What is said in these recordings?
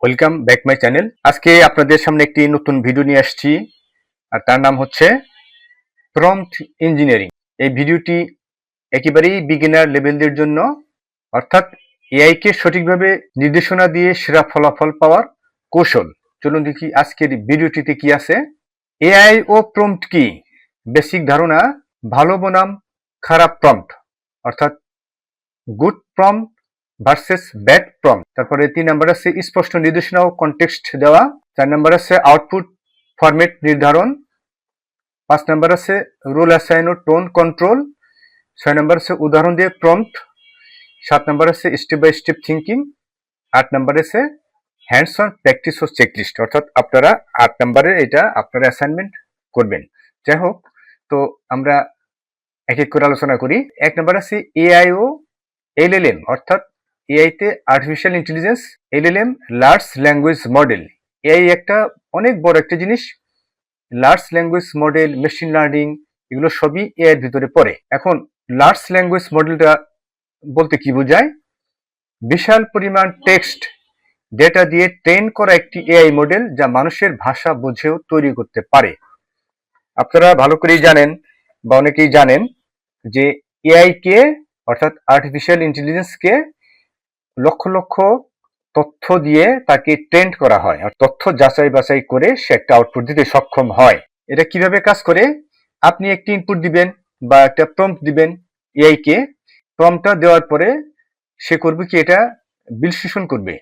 Welcome back my channel. আজকে আপনাদের সামনে একটি নতুন ভিডিও নিয়ে আসছি, আর তার নাম হচ্ছে প্রম্পট ইঞ্জিনিয়ারিং। এই ভিডিওটি একেবারেই বিগিনার লেভেলদের জন্য, অর্থাৎ এআই কে সঠিকভাবে নির্দেশনা দিয়ে সেরা ফলাফল পাওয়ার কৌশল। চলুন দেখি আজকের ভিডিওটিতে কি আছে। এআই ও প্রম্পট কি, বেসিক ধারণা, ভালো বনাম খারাপ প্রম্পট, অর্থাৎ good prompt versus bad prompt. তারপরে 3 নাম্বার আছে স্পষ্ট নির্দেশনা ও কনটেক্সট দেওয়া। 4 নাম্বার আছে আউটপুট ফরম্যাট নির্ধারণ। 5 নাম্বার আছে রোল অ্যাসাইন ও টোন কন্ট্রোল। 6 নাম্বার আছে উদাহরণ দিয়ে প্রম্পট। 7 নাম্বার আছে step by step thinking. 8 number আছে হ্যান্ডস অন প্র্যাকটিস ও চেকলিস্ট, অর্থাৎ আপনারা 8 নাম্বারে এটা আপনারা অ্যাসাইনমেন্ট করবেন। যাই হোক, তো আমরা এক এক করে আলোচনা করি। 1 নাম্বার আছে এআই ও এলএলএম, অর্থাৎ এআই তে artificial intelligence, LLM large language model. AI একটা অনেক বড় একটা জিনিস। Large language model, machine learning, এগুলো সবই এআই এর ভিতরে পড়ে। এখন লার্জ ল্যাঙ্গুয়েজ মডেলটা বলতে কি বোঝায়? বিশাল পরিমাণ টেক্সট ডেটা দিয়ে ট্রেন করা একটি এআই মডেল যা মানুষের ভাষা বুঝেও তৈরি করতে পারে। আপনারা ভালো করেই জানেন বা অনেকেই জানেন যে এআই কে, অর্থাৎ আর্টিফিশিয়াল ইন্টেলিজেন্স কে লক্ষ লক্ষ তথ্য দিয়ে তাকে ট্রেন করা হয়, আর তথ্য যাচাই বাছাই করে সে একটা আউটপুট দিতে সক্ষম হয়। এটা কিভাবে কাজ করে? আপনি একটি ইনপুট দিবেন বা একটা প্রম্পট দিবেন এআই কে। প্রম্পটটা দেওয়ার পরে সে করবে কি, এটা বিশ্লেষণ করবে,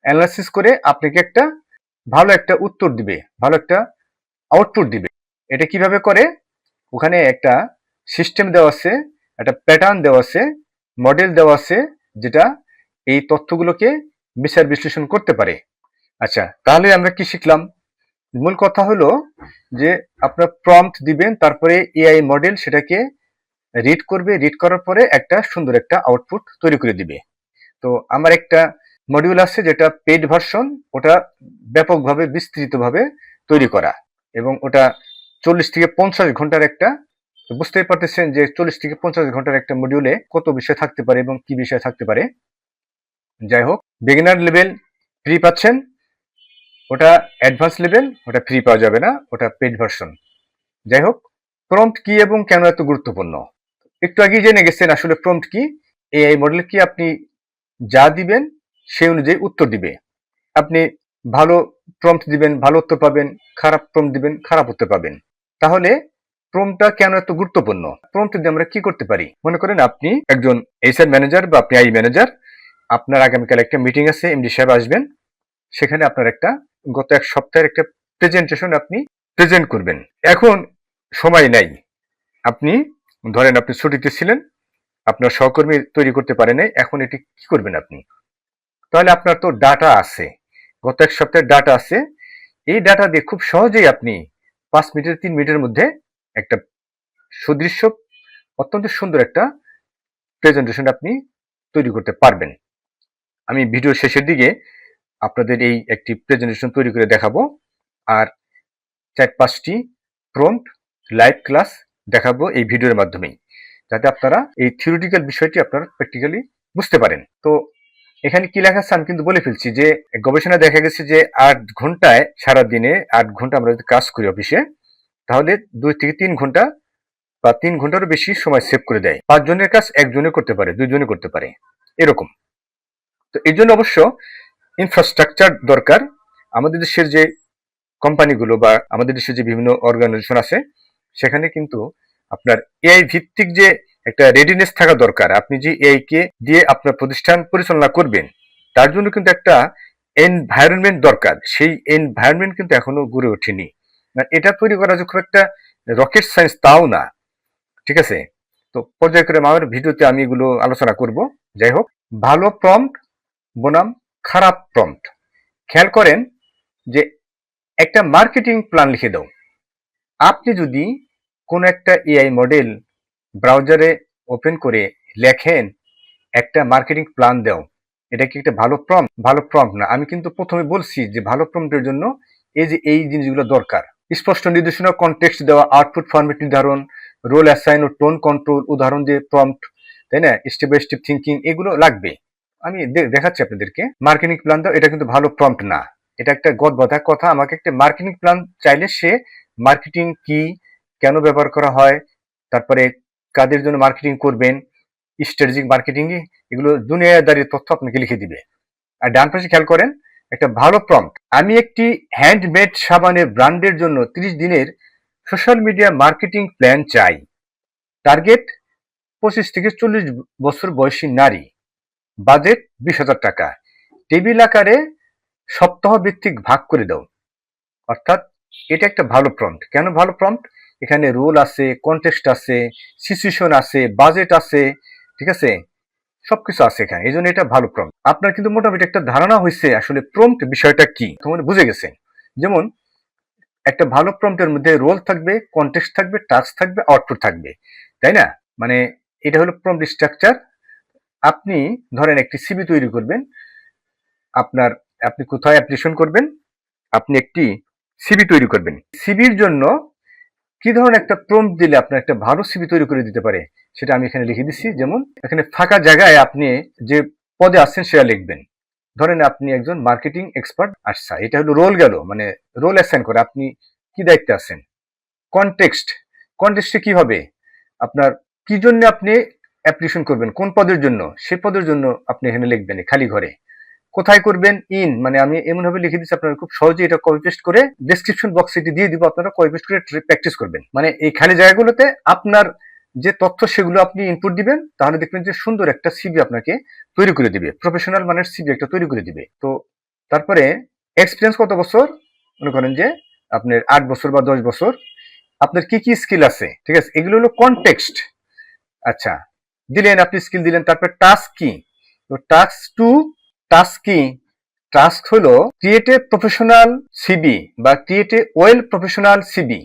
অ্যানালাইসিস করে আপনাকে একটা ভালো একটা উত্তর দিবে, ভালো একটা আউটপুট দিবে। এটা কিভাবে করে? ওখানে একটা সিস্টেম দেওয়া আছে, একটা প্যাটার্ন দেওয়া আছে, মডেল দেওয়া আছে, যেটা এই তথ্যগুলোকে বিচার বিশ্লেষণ করতে পারে। আচ্ছা, তাহলে আমরা কি শিখলাম? মূল কথা হলো যে আপনার প্রম্পট দিবেন, তারপরে এআই মডেল সেটাকে রিড করবে, রিড করার পরে একটা সুন্দর একটা আউটপুট তৈরি করে দিবে। তো আমার একটা মডিউল আছে যেটা পেইড ভার্সন, ওটা ব্যাপকভাবে বিস্তৃতভাবে তৈরি করা, এবং ওটা 40 থেকে 50 ঘন্টার একটা, বুঝতেই পারতেছেন যে 40 থেকে 50 ঘন্টার একটা মডিউলে কত বিষয় থাকতে পারে এবং কি বিষয় থাকতে পারে। যাই হোক, বিগিনার লেভেল ফ্রি পাচ্ছেন, ওটা অ্যাডভান্স লেভেল ওটা ফ্রি পাওয়া যাবে না, ওটা পেইড ভার্সন। যাই হোক, প্রম্পট কি এবং কেন এত গুরুত্বপূর্ণ একটু আগেই জেনে গেছেন। আসলে প্রম্পট কি, এআই মডেল কি, আপনি যা দিবেন সেই অনুযায়ী উত্তর দিবে। আপনি ভালো প্রম্পট দিবেন, ভালো উত্তর পাবেন, খারাপ প্রম্পট দিবেন, খারাপ উত্তর পাবেন। তাহলে প্রম্পটটা কেন এত গুরুত্বপূর্ণ? প্রম্পট দিয়ে আমরা কি করতে পারি? মনে করেন আপনি একজন এইচআর ম্যানেজার বা আপনি আই ম্যানেজার, আপনার আগামীকাল একটা মিটিং আছে, এমডি সাহেব আসবেন, সেখানে আপনার একটা গত 1 সপ্তাহের একটা প্রেজেন্টেশন আপনি প্রেজেন্ট করবেন। এখন সময় নাই, আপনি ধরেন আপনি ছুটিতে ছিলেন, আপনার সহকর্মী তৈরি করতে পারে নাই, এখন এটি কি করবেন আপনি? তাহলে আপনার তো ডাটা আছে, গত 1 সপ্তাহের ডাটা আছে। এই ডাটা দিয়ে খুব সহজেই আপনি 5 মিনিট 3 মিনিটের মধ্যে একটা সুদৃশ্য, অত্যন্ত সুন্দর একটা প্রেজেন্টেশন আপনি তৈরি করতে পারবেন। আমি ভিডিও শেষের দিকে আপনাদের এই একটি প্রেজেন্টেশন তৈরি করে দেখাবো, আর 4-5টি প্রম্পট লাইভ ক্লাস দেখাবো এই ভিডিওর মাধ্যমেই, যাতে আপনারা এই থিওরিটিক্যাল বিষয়টি আপনারা প্র্যাকটিক্যালি বুঝতে পারেন। তো এখানে কি লেখা আছে আমি কিন্তু বলে ফেলছি, যে গবেষণা দেখা গেছে যে 8 ঘন্টায়, সারা দিনে 8 ঘন্টা আমরা যদি কাজ করি অফিসে, তাহলে 2 থেকে 3 ঘন্টা বা 3 ঘন্টারও বেশি সময় সেভ করে দেয়। 5 জনের কাজ 1 জনে করতে পারে, 2 জনে করতে পারে, এরকম। তো এই জন্য অবশ্য ইনফ্রাস্ট্রাকচার দরকার। আমাদের দেশের যে কোম্পানিগুলো বা আমাদের দেশের যে বিভিন্ন অর্গানাইজেশন আছে, সেখানে কিন্তু আপনার এআই ভিত্তিক যে একটা রেডিনেস থাকা দরকার। আপনি যে এআই কে দিয়ে আপনার প্রতিষ্ঠান পরিচালনা করবেন, তার জন্য কিন্তু একটা এনভায়রনমেন্ট দরকার। সেই এনভায়রনমেন্ট কিন্তু এখনো গড়ে ওঠেনি। এটা তৈরি করা যে খুব একটা রকেট সায়েন্স তাও না, ঠিক আছে? তো পর্যায়ক্রমে আমার ভিডিওতে আমি এগুলো আলোচনা করব। যাই হোক, ভালো প্রম্পট বনাম খারাপ প্রম্পট। খেয়াল করেন যে একটা মার্কেটিং প্ল্যান লিখে দাও। আপনি যদি কোন একটা এআই মডেল ব্রাউজারে ওপেন করে লেখেন একটা মার্কেটিং প্ল্যান দাও, এটা কি একটা ভালো প্রম্পট? ভালো প্রম্পট না। আমি কিন্তু প্রথমে বলছি যে ভালো প্রম্পটের জন্য এই জিনিসগুলো দরকার। স্পষ্ট নির্দেশনা, কনটেক্সট দেওয়া, আউটপুট ফরম্যাট নির্ধারণ, রোল অ্যাসাইন ও টোন কন্ট্রোল, উদাহরণ দিয়ে প্রম্পট, তাই না, স্টেপ বাই স্টেপ থিঙ্কিং, এগুলো লাগবে। আমি দেখাচ্ছি আপনাদেরকে। মার্কেটিং প্ল্যান দাও, এটা কিন্তু ভালো প্রম্পট না, এটা একটা গদবাঁধা কথা। আমাকে একটা মার্কেটিং প্ল্যান চাইলে সে মার্কেটিং কি, কেন ব্যবহার করা হয়, তারপরে কাদের জন্য মার্কেটিং করবেন, স্ট্র্যাটেজিক মার্কেটিং, এগুলো দুনিয়াদারি তথ্য আপনাকে লিখে দিবে। আর ডান পাশে খেয়াল করেন একটা ভালো প্রম্পট, আমি একটি হ্যান্ডমেড সাবানের ব্র্যান্ডের জন্য 30 দিনের সোশ্যাল মিডিয়া মার্কেটিং প্ল্যান চাই। টার্গেট 25 থেকে 40 বছর বয়সী নারী, বাজেট 20,000 টাকা, টেবিল আকারে সপ্তাহ ভিত্তিক ভাগ করে দাও। অর্থাৎ এটা একটা ভালো প্রম্পট। কেন ভালো প্রম্পট? এখানে রোল আছে, কনটেক্সট আছে, সিচুয়েশন আছে, বাজেট আছে, ঠিক আছে, সবকিছু আছে এখানে, এই জন্য এটা ভালো প্রম্পট। আপনার কিন্তু মোটামুটি একটা ধারণা হয়েছে আসলে প্রম্পট বিষয়টা কি, তোমরা বুঝে গেছেন। যেমন একটা ভালো প্রম্পটের মধ্যে রোল থাকবে, কনটেক্সট থাকবে, টাস্ক থাকবে, আউটপুট থাকবে, তাই না? মানে এটা হলো প্রম্পট স্ট্রাকচার। আপনি ধরেন একটি সিভি তৈরি করবেন, আপনি কোথায় অ্যাপ্লিকেশন করবেন, আপনি একটি সিভি তৈরি করবেন। সিভির জন্য কি ধরনের একটা প্রম্পট দিলে আপনার একটা ভালো সিভি তৈরি করে দিতে পারে সেটা আমি এখানে লিখে দিচ্ছি। যেমন এখানে ফাঁকা জায়গায় আপনি যে পদে আছেন সেটা লিখবেন। ধরেন আপনি একজন মার্কেটিং এক্সপার্ট। আচ্ছা, এটা হলো রোল গেল, মানে রোল অ্যাসাইন করে আপনি কি দায়িত্বে আছেন। কনটেক্সটে কি হবে, আপনার কি জন্য আপনি অ্যাপ্লিকেশন করবেন, কোন পদের জন্য, সে পদের জন্য আপনি এখানে লিখবেন খালি ঘরে। কোথায় করবেন, ইন, মানে আমি এমন ভাবে লিখে দিচ্ছি আপনারা খুব সহজে এটা কপি পেস্ট করে ডেসক্রিপশন বক্সে এটি দিয়ে দিব, আপনারা কপি পেস্ট করে প্র্যাকটিস করবেন। মানে এই খালি জায়গাগুলোতে আপনার যে তথ্য সেগুলো আপনি ইনপুট দিবেন, তাহলে দেখবেন যে সুন্দর একটা সিভি আপনাকে তৈরি করে দিবে, প্রফেশনাল মানের সিভি একটা তৈরি করে দিবে। তো তারপরে এক্সপিরিয়েন্স কত বছর, মনে করেন যে আপনার 8 বছর বা 10 বছর, আপনার কি কি স্কিল আছে, ঠিক আছে, এগুলো হলো কনটেক্সট। আচ্ছা, দিলেন আপনি স্কিল দিলেন, তারপর টাস্ক কি, তো টাস্ক কি, টাস্ক হলো ক্রিয়েট এ প্রফেশনাল সিবি বা create a well professional CV,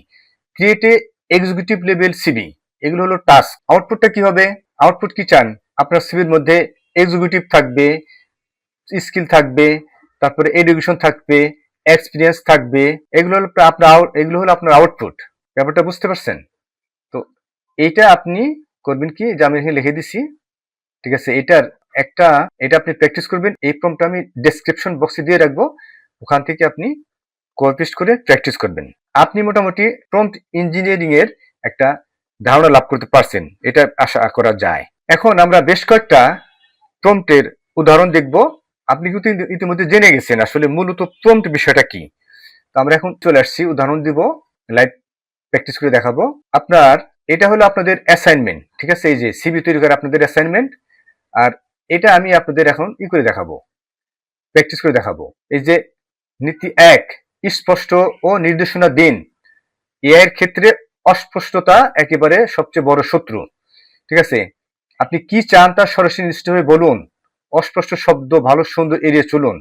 create a executive level CV, এগুলো হলো টাস্ক। আউটপুটটা কি হবে, আউটপুট কি চান, আপনার সিবির মধ্যে এক্সিকিউটিভ থাকবে, স্কিল থাকবে, তারপরে এডুকেশন থাকবে, এক্সপিরিয়েন্স থাকবে, এগুলো হলো আপনার আউটপুট। ব্যাপারটা বুঝতে পারছেন? তো এইটা আপনি করবেন কি, যে আমি এখানে লিখে দিছি, ঠিক আছে, এটা আপনি প্র্যাকটিস করবেন। এই প্রম্পটটা আমি ডেসক্রিপশন বক্সে দিয়ে রাখবো, ওখান থেকে আপনি কপি পেস্ট করে প্র্যাকটিস করবেন। আপনি মোটামুটি প্রম্পট ইঞ্জিনিয়ারিং এর একটা ধারণা লাভ করতে পারছেন, এটা আশা করা যায়। এখন আমরা বেশ কয়েকটা প্রম্পটের উদাহরণ দেখব। আপনি কিন্তু ইতিমধ্যে জেনে গেছেন আসলে মূলত প্রম্পট বিষয়টা কি। তো আমরা এখন চলে আসছি, উদাহরণ দিব, লাইভ প্র্যাকটিস করে দেখাবো। এটা হলো আপনাদের অ্যাসাইনমেন্ট, ঠিক আছে, এই যে সিভি তৈরি করা আপনাদের অ্যাসাইনমেন্ট। আর এটা আমি আপনাদের এখন করে দেখাবো, প্র্যাকটিস করে দেখাবো। এই যে নীতি 1, স্পষ্ট ও নির্দেশনা দিন। এআই এর ক্ষেত্রে অস্পষ্টতা একেবারে সবচেয়ে বড় শত্রু, ঠিক আছে। আপনি কি চান তা সরাসরি নিশ্চিতভাবে বলুন। অস্পষ্ট শব্দ ভালো সুন্দর এড়িয়ে চলুন।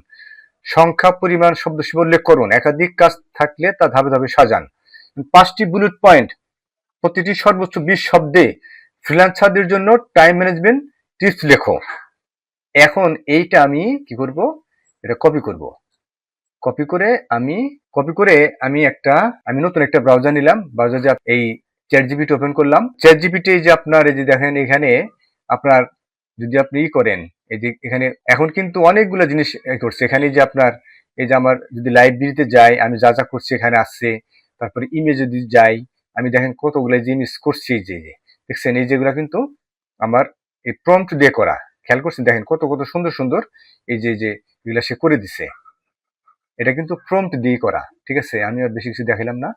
সংখ্যা পরিমাণ শব্দ উল্লেখ করুন। একাধিক কাজ থাকলে তা ধাপে ধাপে সাজান। 5টি বুলেট পয়েন্ট, প্রতিটি সর্বোচ্চ 20 শব্দে ফ্রিল্যান্সারদের জন্য টাইম ম্যানেজমেন্ট টিপস লেখো। এখন এইটা আমি কি করব, এটা কপি করব। কপি করে আমি নতুন একটা ব্রাউজার নিলাম। ব্রাউজারে এই চ্যাটজিপিটি ওপেন করলাম। চ্যাটজিপিটি যে আপনার এই যে দেখেন এখানে আপনার যদি আপনি করেন, এই যে এখানে এখন কিন্তু অনেকগুলো জিনিস করছে। এখানে যে আপনার এই যে আমার যদি লাইব্রেরিতে যাই, আমি যা যা করছি এখানে আসছে। তারপরে ইমেজ যদি যাই, আমি দেখেন কতগুলো জিনিস করছি, এই যে দেখছেন, এই যেগুলো কিন্তু আমার এই প্রম্পট দিয়ে করা। খেয়াল করছেন, দেখেন কত কত সুন্দর সুন্দর এই যে এগুলা সে করে দিছে। এটা কিন্তু প্রম্পট দিয়ে করা, ঠিক আছে। আমি আর বেশি কিছু দেখালাম না।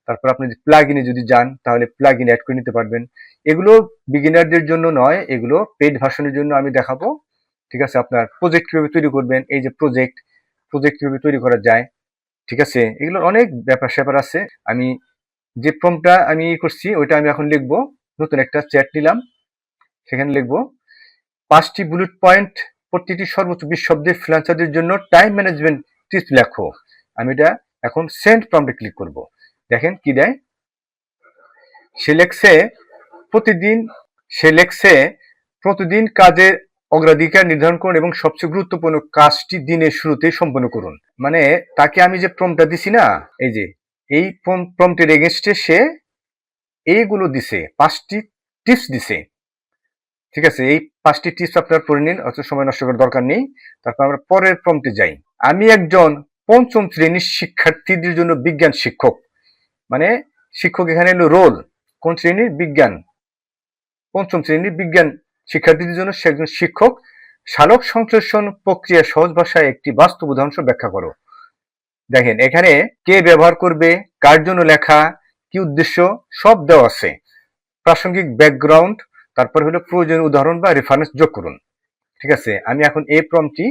তারপর আপনি প্লাগ ইনে যদি যান, তাহলে প্লাগ ইন অ্যাড করে নিতে পারবেন। এগুলো বিগিনারদের জন্য নয়, এগুলো পেইড ভার্সনের জন্য আমি দেখাবো, ঠিক আছে। আপনার প্রজেক্ট কিভাবে তৈরি করবেন, এই যে প্রজেক্ট কিভাবে তৈরি করা যায়, ঠিক আছে, এগুলোর অনেক ব্যাপার স্যাপার আছে। আমি যে প্রম্পটটা আমি করছি ওইটা আমি এখন লিখবো। নতুন একটা চ্যাট নিলাম, সেখানে লিখবো 5টি বুলেট পয়েন্ট, প্রতিটি সর্বোচ্চ 20 শব্দে ফ্রিল্যান্সারদের জন্য টাইম ম্যানেজমেন্ট টিপস লেখো। আমি এটা এখন সেন্ড প্রম্পটে ক্লিক করব। দেখেন কি দেয়, সে লেখছে প্রতিদিন কাজের অগ্রাধিকার নির্ধারণ করুন এবং সবচেয়ে গুরুত্বপূর্ণ কাজটি দিনের শুরুতেই সম্পন্ন করুন। মানে তাকে আমি যে প্রম্পটটা দিছি না, এই যে এই প্রম্পটের এগেইনস্টে সে এইগুলো দিছে, 5টি টিপস দিছে। ঠিক আছে, এই 5টি টিপস আপনারা পড়ে নিন, অত সময় নষ্ট করার দরকার নেই। তারপর আমরা পরের প্রম্পটে যাই। আমি একজন পঞ্চম শ্রেণীর শিক্ষার্থীদের জন্য বিজ্ঞান শিক্ষক। মানে শিক্ষক এখানে হলো রোল, কোন শ্রেণীর? বিজ্ঞান। পঞ্চম শ্রেণীর বিজ্ঞান শিক্ষার্থীদের জন্য সে একজন শিক্ষক। সালোক সংশ্লেষণ প্রক্রিয়া সহজ ভাষায় একটি বাস্তব উদাহরণ ব্যাখ্যা করো। দেখেন এখানে কে ব্যবহার করবে, কার জন্য লেখা, কি উদ্দেশ্য সব দেওয়া আছে। প্রাসঙ্গিক ব্যাকগ্রাউন্ড, তারপর হলো প্রয়োজনীয় উদাহরণ বা রেফারেন্স যোগ করুন। ঠিক আছে, আমি এখন এই প্রম্পটটি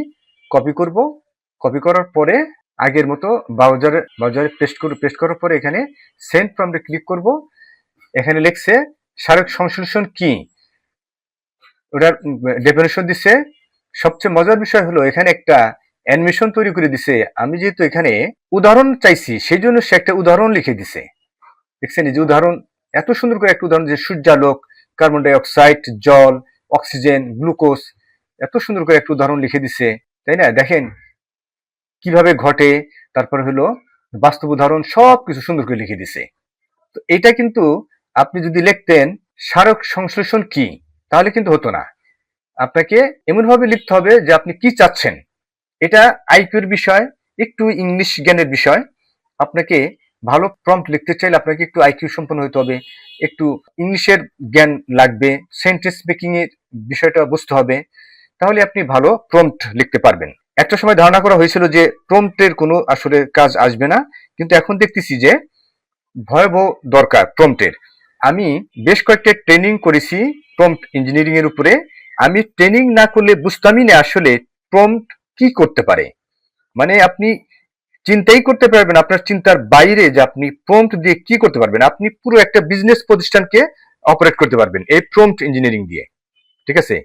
কপি করব। কপি করার পরে আগের মতো ব্রাউজারে পেস্ট করার পরে এখানে সেন্ড প্রম্পটে ক্লিক করব। এখানে লিখছে সালোক সংশ্লেষণ কি, ওটার ডেফিনেশন দিছে। সবচেয়ে মজার বিষয় হলো এখানে একটা অ্যানিমেশন তৈরি করে দিছে। আমি যেহেতু এখানে উদাহরণ চাইছি সেই জন্য সে একটা উদাহরণ লিখে দিছে। দেখছেন এই যে উদাহরণ, এত সুন্দর করে একটা উদাহরণ, যে সূর্যালোক, কার্বন ডাই অক্সাইড, জল, অক্সিজেন, গ্লুকোজ, এত সুন্দর করে একটা উদাহরণ লিখে দিছে, তাই না? দেখেন কিভাবে ঘটে, তারপরে হলো বাস্তব উদাহরণ, সবকিছু সুন্দর করে লিখে দিছে। তো এটা কিন্তু আপনি যদি লিখতেন সালোক সংশ্লেষণ কি, তাহলে কিন্তু হতো না। আপনাকে এমনভাবে লিখতে হবে যে আপনি কি চাচ্ছেন। এটা আইকিউর বিষয়, একটু ইংলিশ জ্ঞানের বিষয়। আপনাকে ভালো প্রম্পট লিখতে চাইলে আপনাকে একটু আইকিউ সম্পন্ন হতে হবে, একটু ইংলিশের জ্ঞান লাগবে, সেন্টেন্স মেকিং এর বিষয়টা বুঝতে হবে, তাহলে আপনি ভালো প্রম্পট লিখতে পারবেন। একটা সময় ধারণা করা হয়েছিল যে প্রম্পটের কোনো আসলে কাজ আসবে না, কিন্তু এখন দেখতেছি যে ভয়াবহ দরকার প্রম্পটের। আমি বেশ কয়েকটা ট্রেনিং করেছি প্রম্পট ইঞ্জিনিয়ারিং এর উপরে। আমি ট্রেনিং না করলে বুঝতামই না আসলে প্রম্পট কি করতে পারে। মানে আপনি চিন্তাই করতে পারবেন আপনার চিন্তার বাইরে যে আপনি প্রম্পট দিয়ে কি করতে পারবেন। আপনি পুরো একটা বিজনেস প্রতিষ্ঠানকে অপারেট করতে পারবেন এই প্রম্পট ইঞ্জিনিয়ারিং দিয়ে। ঠিক আছে,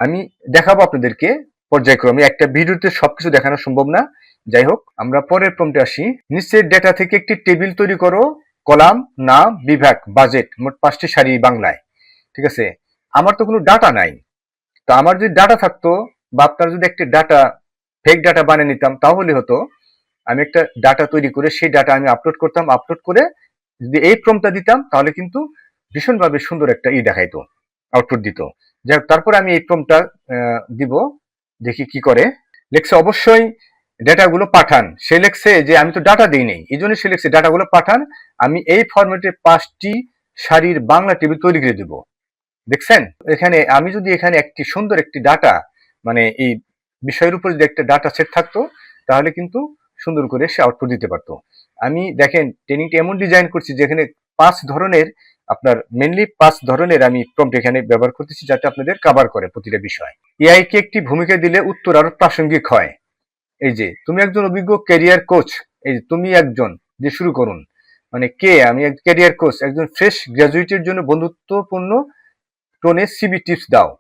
আমি দেখাবো আপনাদেরকে পর্যায়ক্রমে, একটা ভিডিওতে সবকিছু দেখানো সম্ভব না। যাই হোক, আমরা পরের প্রম্পটে আসি। নিচের ডেটা থেকে একটি টেবিল তৈরি করো, কলাম, নাম, বিভাগ, বাজেট, মোট 5টি সারি বাংলায়। ঠিক আছে, আমার তো কোনো ডাটা নাই। তো আমার যদি ডাটা থাকতো, বা আপনার যদি একটা ডাটা ফেক ডাটা বানিয়ে নিতাম, তাহলে হতো আমি একটা ডাটা তৈরি করে সেই ডাটা আমি আপলোড করতাম। আপলোড করে যদি এই প্রম্পটটা দিতাম, তাহলে কিন্তু ভীষণভাবে সুন্দর একটা দেখাইতো, আউটপুট দিত। যাই হোক, তারপরে আমি এই প্রম্পটটা দিব, দেখি কি করে। লেখছে অবশ্যই ডেটাগুলো পাঠান। সে লেখছে যে আমি তো ডাটা দিই নেই, এই জন্য সে লেখছে ডাটাগুলো পাঠান। আমি এই ফরম্যাটে 5টি সারির বাংলা টেবিল তৈরি করে দেব। দেখছেন এখানে আমি যদি এখানে একটি সুন্দর একটি ডাটা, মানে এই বিষয়ের উপর যদি একটা ডাটা সেট থাকতো, তাহলে কিন্তু সুন্দর করে সে আউটপুট দিতে পারতো। আমি দেখেন ট্রেনিংটা এমন ডিজাইন করছি যেখানে 5 ধরনের, আপনার মেনলি 5 ধরনের আমি প্রম্পট এখানে ব্যবহার করতেছি, যাতে আপনাদের কভার করে প্রতিটা বিষয়। এআই কে একটি ভূমিকা দিলে উত্তর আরো প্রাসঙ্গিক হয়। এই যে তুমি একজন অভিজ্ঞ ক্যারিয়ার কোচ, এই যে তুমি একজন, দিয়ে শুরু করুন। মানে কে? আমি এক ক্যারিয়ার কোচ, একজন ফ্রেশ গ্রাজুয়েটের জন্য বন্ধুত্বপূর্ণ টোনে সিবি টিপস দাও।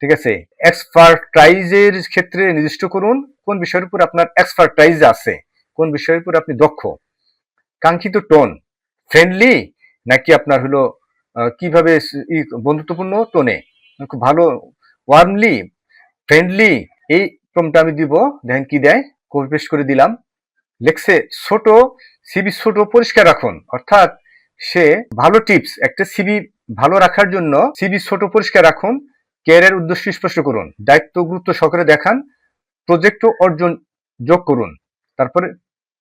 ঠিক আছে, এক্সপার্টাইজের ক্ষেত্রে নির্দিষ্ট করুন কোন বিষয়ের উপর আপনার এক্সপার্টাইজ আছে, কোন বিষয়ের উপর আপনি দক্ষ। কাঙ্ক্ষিত টোন, ফ্রেন্ডলি নাকি আপনার হলো কিভাবে বন্ধুত্বপূর্ণ টোনে, খুব ভালো, ওয়ার্মলি, ফ্রেন্ডলি, এই প্রম্পটটা আমি দিব। দেখেন কি দেয়, কপি পেস্ট করে দিলাম। লেখছে ছোট সিবি ছোট পরিষ্কার রাখুন, অর্থাৎ সে ভালো টিপস, একটা সিবি ভালো রাখার জন্য সিবি ছোট পরিষ্কার রাখুন, ক্যারিয়ার উদ্দেশ্য স্পষ্ট করুন, দায়িত্ব গুরুত্ব সহকারে দেখান, প্রজেক্ট অর্জন যোগ করুন, তারপরে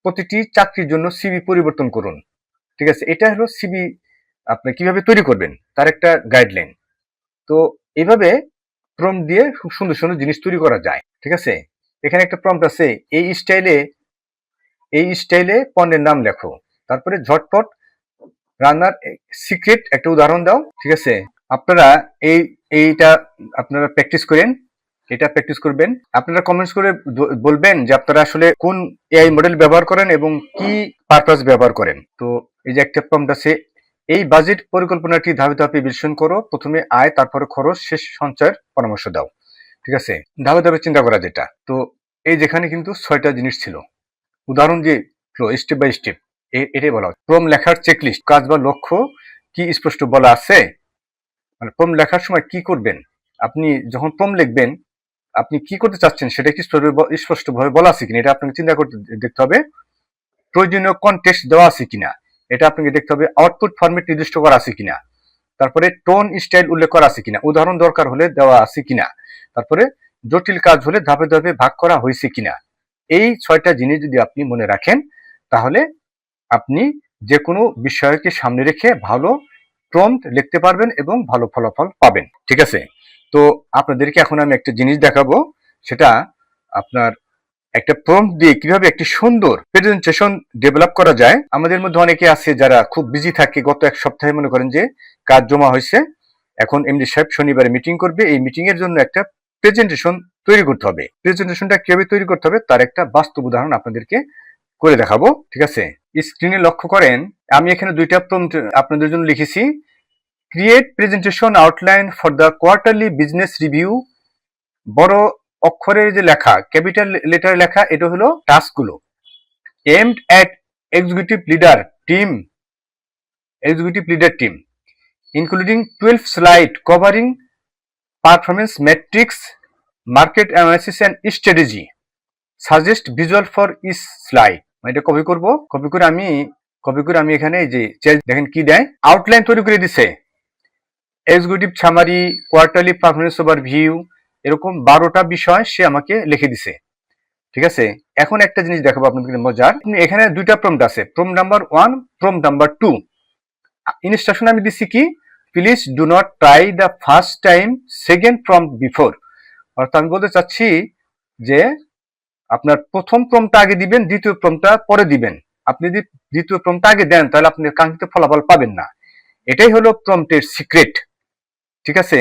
প্রতিটি চাকরির জন্য সিবি পরিবর্তন করুন। ঠিক আছে, এটা হলো সিবি আপনি কিভাবে তৈরি করবেন তার একটা গাইডলাইন। তো এইভাবে প্রম্পট দিয়ে খুব সুন্দর সুন্দর জিনিস তৈরি করা যায়। ঠিক আছে, এখানে একটা প্রম্পট আছে, এই স্টাইলে পণ্যের নাম লেখো, তারপরে ঝটপট রান্নার সিক্রেট একটা উদাহরণ দাও। ঠিক আছে, আপনারা এইটা আপনারা প্র্যাকটিস করেন, এটা প্র্যাকটিস করবেন। আপনারা কমেন্টস করে বলবেন যে আপনারা আসলে কোন এআই মডেল ব্যবহার করেন এবং কি পারপাস ব্যবহার করেন। তো এই যে একটা প্রম্পট আছে, এই বাজেট পরিকল্পনাটি ধাপে ধাপে বিশ্লেষণ করো, প্রথমে আয়, তারপরে খরচ, শেষ সঞ্চয়ের পরামর্শ দাও। ঠিক আছে, ধাপে ধাপে চিন্তা করা যেটা। তো এই যেখানে কিন্তু 6টা জিনিস ছিল, উদাহরণ দিয়ে স্টেপ বাই স্টেপ এটাই বলা হয়। প্রম্পট লেখার চেকলিস্ট, কাজ বা লক্ষ্য কি স্পষ্ট বলা আছে? মানে প্রম্পট লেখার সময় কি করবেন, আপনি যখন প্রম্পট লিখবেন আপনি কি করতে চাচ্ছেন সেটা কি স্পষ্টভাবে বলা আছে কিনা, এটা আপনাকে চিন্তা করতে দেখতে হবে। প্রয়োজনীয় কনটেক্সট দেওয়া আছে কিনা, এটা আপনাকে দেখতে হবে। আউটপুট ফরম্যাট নির্দিষ্ট করা আছে কিনা, তারপরে টোন স্টাইল উল্লেখ করা আছে কিনা, উদাহরণ দরকার হলে দেওয়া আছে কিনা, তারপরে জটিল কাজ হলে ধাপে ধাপে ভাগ করা হয়েছে কিনা। এই 6টা জিনিস যদি আপনি মনে রাখেন তাহলে আপনি যে কোনো বিষয়কে সামনে রেখে ভালো প্রম্পট লিখতে পারবেন এবং ভালো ফলাফল পাবেন। ঠিক আছে, তো আপনাদেরকে এখন আমি একটা জিনিস দেখাবো, সেটা আপনার একটা প্রম্পট দিয়ে কিভাবে একটি সুন্দর প্রেজেন্টেশন ডেভেলপ করা যায়। আমাদের মধ্যে অনেকে আছে যারা খুব বিজি থাকে, গত এক সপ্তাহে মনে করেন যে কাজ জমা হয়েছে, এখন এমডি সাহেব শনিবারে মিটিং করবে, এই মিটিং এর জন্য একটা প্রেজেন্টেশন তৈরি করতে হবে। প্রেজেন্টেশনটা কিভাবে তৈরি করতে হবে তার একটা বাস্তব উদাহরণ আপনাদেরকে করে দেখাবো। ঠিক আছে, স্ক্রিনে লক্ষ্য করেন আমি এখানে 2টা প্রম্পট আপনাদের জন্য লিখেছি। Create presentation outline for the quarterly business review, বড় অক্ষরের যে লেখা, ক্যাপিটাল লেটারে লেখা, এটা হলো টাস্কগুলো। aimed at executive leader team including 12 slide covering performance metrics, market analysis and strategy. Suggest visual for each slide. এটা কপি করে আমি এখানে এই যে দেখেন কি দেয়, আউটলাইন তৈরি করে দিছে, executive summary, quarterly performance overview, এরকম 12টা বিষয় সে আমাকে লিখে দিছে। ঠিক আছে, এখন একটা জিনিস দেখাবো আপনাদের মজার। এখানে 2টা প্রম্পট আছে, prompt number 1, prompt number 2। Instruction আমি দিচ্ছি কি, please do not try the first time second prompt before. অর্থাৎ আমি বলতে চাচ্ছি যে আপনার প্রথম প্রম্পটটা আগে দিবেন, দ্বিতীয় প্রম্পটটা পরে দিবেন। আপনি যদি দ্বিতীয় প্রম্পটটা আগে দেন তাহলে আপনি কাঙ্ক্ষিত ফলাফল পাবেন না। এটাই হলো প্রম্পটের সিক্রেট। ঠিক আছে,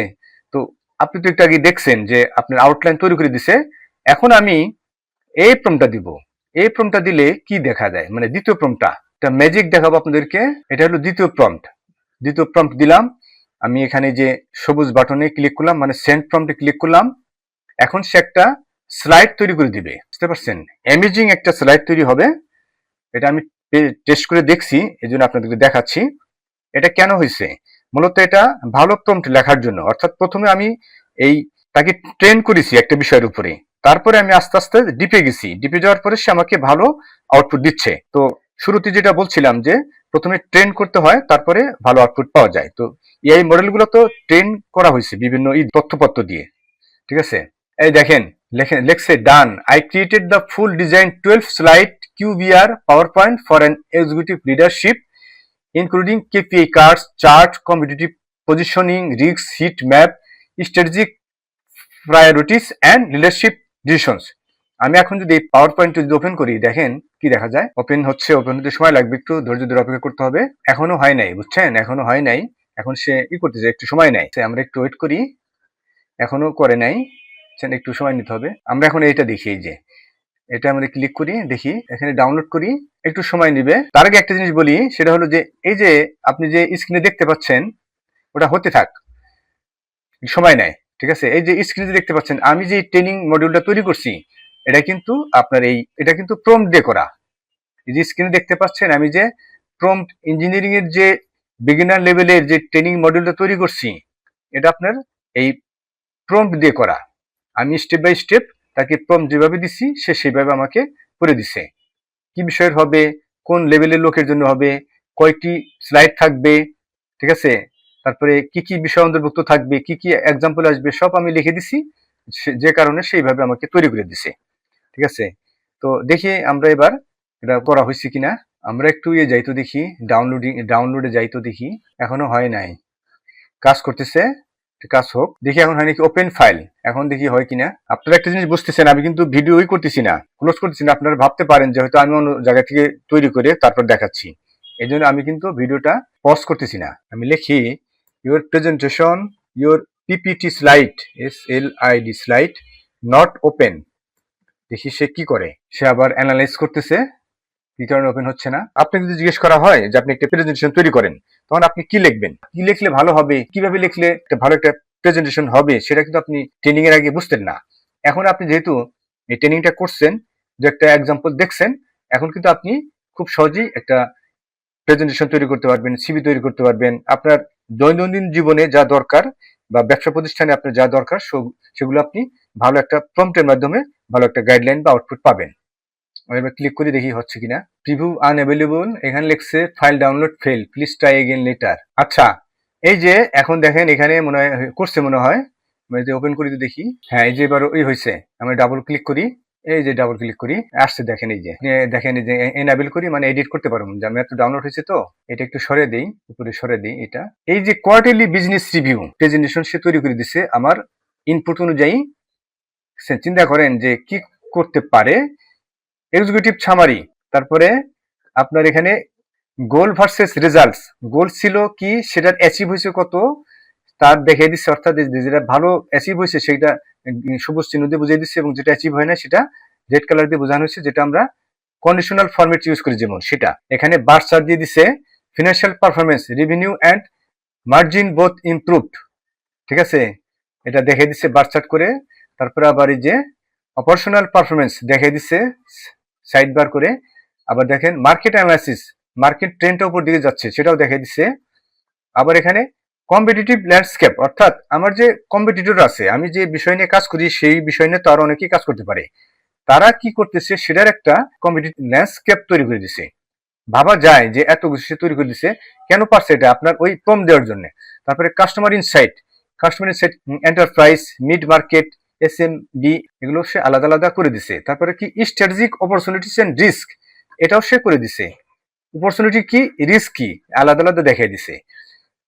তো আপনি তো একটু আগে দেখছেন যে আপনার আউটলাইন তৈরি করে দিছে। এখন আমি এই প্রম্পটটা দিব, এই প্রম্পটটা দিলে কি দেখা যায়, মানে দ্বিতীয় প্রম্পটটা, একটা ম্যাজিক দেখাবো আপনাদেরকে। এটা হলো দ্বিতীয় প্রম্পট দিলাম আমি, এখানে যে সবুজ বাটনে ক্লিক করলাম, মানে সেন্ড প্রম্পটে ক্লিক করলাম। এখন সে একটা স্লাইড তৈরি করে দিবে, বুঝতে পারছেন, অ্যামেজিং একটা স্লাইড তৈরি হবে। এটা আমি টেস্ট করে দেখছি, এই জন্য আপনাদেরকে দেখাচ্ছি। এটা কেন হয়েছে, মূলত এটা ভালো প্রম্পট লেখার জন্য। অর্থাৎ প্রথমে আমি তাকে ট্রেন করেছি একটা বিষয়ের উপরে, তারপরে আমি আস্তে আস্তে ডিপে যাওয়ার পরে সে আমাকে ভালো আউটপুট দিচ্ছে। তো শুরুতে যেটা বলছিলাম যে প্রথমে ট্রেন করতে হয়, তারপরে ভালো আউটপুট পাওয়া যায়। তো এই মডেলগুলো তো ট্রেন করা হয়েছে বিভিন্ন তথ্যপত্র দিয়ে। ঠিক আছে, এই দেখেন লেখছে done, I created the full design 12 slide QBR PowerPoint for an executive leadership including KPI cards, chart, competitive positioning, risks, heat map, strategic priorities and leadership decisions. আমি এখন যদি পাওয়ার পয়েন্ট যদি ওপেন করি, দেখেন কি দেখা যায়, ওপেন হতে সময় লাগবে, একটু ধৈর্য ধরে অপেক্ষা করতে হবে। এখনো হয় নাই, বুঝছেন, এখনো হয় নাই। এখন সে করতে যায়, একটু সময় নেয়, আমরা একটু ওয়েট করি। এখনো করে নাই, একটু সময় নিতে হবে। আমরা এখন এটা দেখি, এই যে এটা আমরা ক্লিক করি, দেখি এখানে ডাউনলোড করি, একটু সময় নিবে। তার আগে একটা জিনিস বলি, সেটা হলো যে এই যে আপনি যে স্ক্রিনে দেখতে পাচ্ছেন ওটা হতে থাক, সময় নেয়। ঠিক আছে, এই যে স্ক্রিনে দেখতে পাচ্ছেন আমি যে ট্রেনিং মডিউলটা তৈরি করছি, এটা কিন্তু আপনার এটা কিন্তু প্রম্পট দিয়ে করা। এই যে স্ক্রিনে দেখতে পাচ্ছেন আমি যে প্রম্পট ইঞ্জিনিয়ারিং এর যে বিগিনার লেভেলের যে ট্রেনিং মডিউলটা তৈরি করছি, এটা আপনার এই প্রম্পট দিয়ে করা। আমি স্টেপ বাই স্টেপ তাকে প্রম্পট যেভাবে দিছি সে সেভাবে আমাকে করে দিছে। কি বিষয়ের হবে, কোন লেভেলের লোকের জন্য হবে, কয়টি স্লাইড থাকবে, ঠিক আছে, তারপরে কি কি বিষয় অন্তর্ভুক্ত থাকবে, কি কি এক্সাম্পল আসবে, সব আমি লিখে দিছি, যে কারণে সেইভাবে আমাকে তৈরি করে দিছে। ঠিক আছে, তো দেখি আমরা এবার এটা করা হয়েছে কিনা। আমরা একটু যাই তো দেখি, ডাউনলোডে যাই তো দেখি, এখনো হয় নাই, কাজ করতেছে, কাজ হোক, দেখি এখন হয় নাকি। ওপেন ফাইল, এখন দেখি হয় কিনা। আপনারা একটা জিনিস বুঝতেছেন, আমি কিন্তু ভিডিওই করতেছি না, ক্লোজ করতেছি না। আপনারা ভাবতে পারেন যে হয়তো আমি অন্য জায়গা থেকে তৈরি করে তারপর দেখাচ্ছি, এই জন্য আমি কিন্তু ভিডিওটা পজ করতেছি না। আমি লিখি your presentation, your PPT slide, SLID slide not open. দেখি সে কি করে, সে আবার অ্যানালাইজ করতেছে কি কারণে ওপেন হচ্ছে না। আপনি যদি জিজ্ঞেস করা হয় যে আপনি একটা প্রেজেন্টেশন তৈরি করেন, তখন আপনি কি লিখবেন, কি লিখলে ভালো হবে, কিভাবে লিখলে একটা ভালো একটা প্রেজেন্টেশন হবে, সেটা কিন্তু আপনি ট্রেনিং এর আগে বুঝতেন না। এখন আপনি যেহেতু এই ট্রেনিংটা করছেন, যে একটা এক্সাম্পল দেখছেন, এখন কিন্তু আপনি খুব সহজেই একটা প্রেজেন্টেশন তৈরি করতে পারবেন, সিভি তৈরি করতে পারবেন। আপনার দৈনন্দিন জীবনে যা দরকার বা ব্যবসা প্রতিষ্ঠানে আপনার যা দরকার সেগুলো আপনি ভালো একটা প্রম্পটের মাধ্যমে ভালো একটা গাইডলাইন বা আউটপুট পাবেন। এবার ক্লিক করে দেখি হচ্ছে কিনা। প্রিভিউ আনঅ্যাভেলেবল, এখানে লিখছে file download fail, please try again later. আচ্ছা, এই যে এখন দেখেন এখানে মনে হয় করছে মনে হয়, আমি যদি ওপেন করি তো দেখি, হ্যাঁ এই যে এবার ওই হয়েছে, আমরা ডাবল ক্লিক করি, এই যে ডাবল ক্লিক করি আসছে, দেখেন এই যে দেখেন এই যে এনাবেল করি, মানে এডিট করতে পারবো, যে আমি এত ডাউনলোড হয়েছে তো এটা একটু সরে দেই, উপরে সরে দিই এটা। এই যে কোয়ার্টারলি বিজনেস রিভিউ প্রেজেন্টেশন সে তৈরি করে দিছে আমার ইনপুট অনুযায়ী। চিন্তা করেন যে কি করতে পারে। এক্সিকিউটিভ সামারি, তারপরে আপনার এখানে গোল ভার্সেস রেজাল্টস, গোল ছিল কি, সেটার অ্যাচিভ হয়েছে কত তার দেখিয়ে দিচ্ছে, অর্থাৎ যেটা ভালো অ্যাচিভ হয়েছে সেটা সবুজ চিহ্ন দিয়ে বুঝিয়ে দিচ্ছে, এবং যেটা অ্যাচিভ হয় না সেটা রেড কালার দিয়ে বোঝানো হয়েছে, যেটা আমরা কন্ডিশনাল ফরম্যাট ইউজ করি যেমন সেটা। এখানে বার চার্ট দিয়ে দিচ্ছে financial performance, revenue and margin both improved, ঠিক আছে, এটা দেখে দিচ্ছে বার চার্ট করে। তারপরে আবার এই যে অপারেশনাল পারফরমেন্স দেখে দিচ্ছে সাইড বার করে। আবার দেখেন মার্কেট অ্যানালাইসিস, মার্কেট ট্রেন্ডটা উপর দিকে যাচ্ছে সেটাও দেখে দিচ্ছে। আবার এখানে কম্পিটিটিভ ল্যান্ডস্কেপ, অর্থাৎ আমার যে কম্পিটিটর আছে, আমি যে বিষয় নিয়ে কাজ করি সেই বিষয় নিয়ে তো আরো অনেকেই কাজ করতে পারে, তারা কি করতেছে সেটার একটা কম্পিটিটিভ ল্যান্ডস্কেপ তৈরি করে দিছে। ভাবা যায় যে এত কিছু সে তৈরি করে দিছে, কেন পারছে এটা, আপনার ওই কম দেওয়ার জন্য। তারপরে customer insight, enterprise, mid market, SMB, এগুলো সে আলাদা আলাদা করে দিছে। তারপরে কি স্ট্র্যাটেজিক অপরচুনিটিস এন্ড রিস্ক, এটাও সে করে দিছে। অপরচুনিটি কি, রিস্ক কি, আলাদা আলাদা দেখাই দিছে।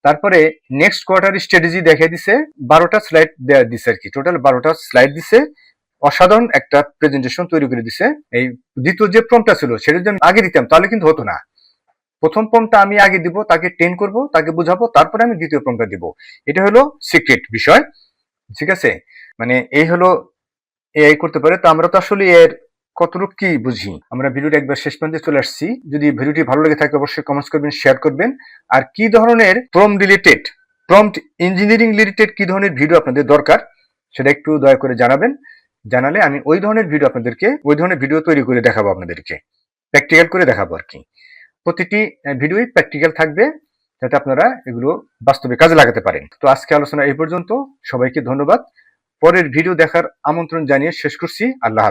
তারপরে নেক্সট কোয়ার্টার স্ট্র্যাটেজি দেখাই দিছে, 12টা স্লাইড দেওয়া দিছে আর কি, টোটাল 12টা স্লাইড দিছে। অসাধারণ একটা প্রেজেন্টেশন তৈরি করে দিছে। এই দ্বিতীয় যে প্রম্পটটা ছিল সেটা যদি আমি আগে দিতাম তাহলে কিন্তু হতো না। প্রথম প্রম্পটটা আমি আগে দিব, তাকে ট্রেন করব, তাকে বুঝাবো, তারপরে আমি দ্বিতীয় প্রম্পটটা দিব। এটা হলো সিক্রেট বিষয়, ঠিক আছে। মানে এই হলো এআই করতে পারে। তো আমরা তো আসলে এর কতটুকু কি বুঝি। আমরা ভিডিওটা একবার শেষ পর্যন্ত চলে আসছি। যদি ভিডিওটি ভালো লেগে থাকে অবশ্যই কমেন্টস করবেন, শেয়ার করবেন। আর কি ধরনের প্রম্পট ইঞ্জিনিয়ারিং রিলেটেড কি ধরনের ভিডিও আপনাদের দরকার সেটা একটু দয়া করে জানাবেন। জানালে আমি ওই ধরনের ভিডিও তৈরি করে দেখাবো, আপনাদেরকে প্র্যাকটিক্যাল করে দেখাবো আর কি। প্রতিটি ভিডিওই প্র্যাকটিক্যাল থাকবে, যাতে আপনারা এগুলো বাস্তবে কাজে লাগাতে পারেন। তো আজকে আলোচনা এই পর্যন্ত। সবাইকে ধন্যবাদ। পরের ভিডিও দেখার আমন্ত্রণ জানিয়ে শেষ করছি। আল্লাহ হাফেজ।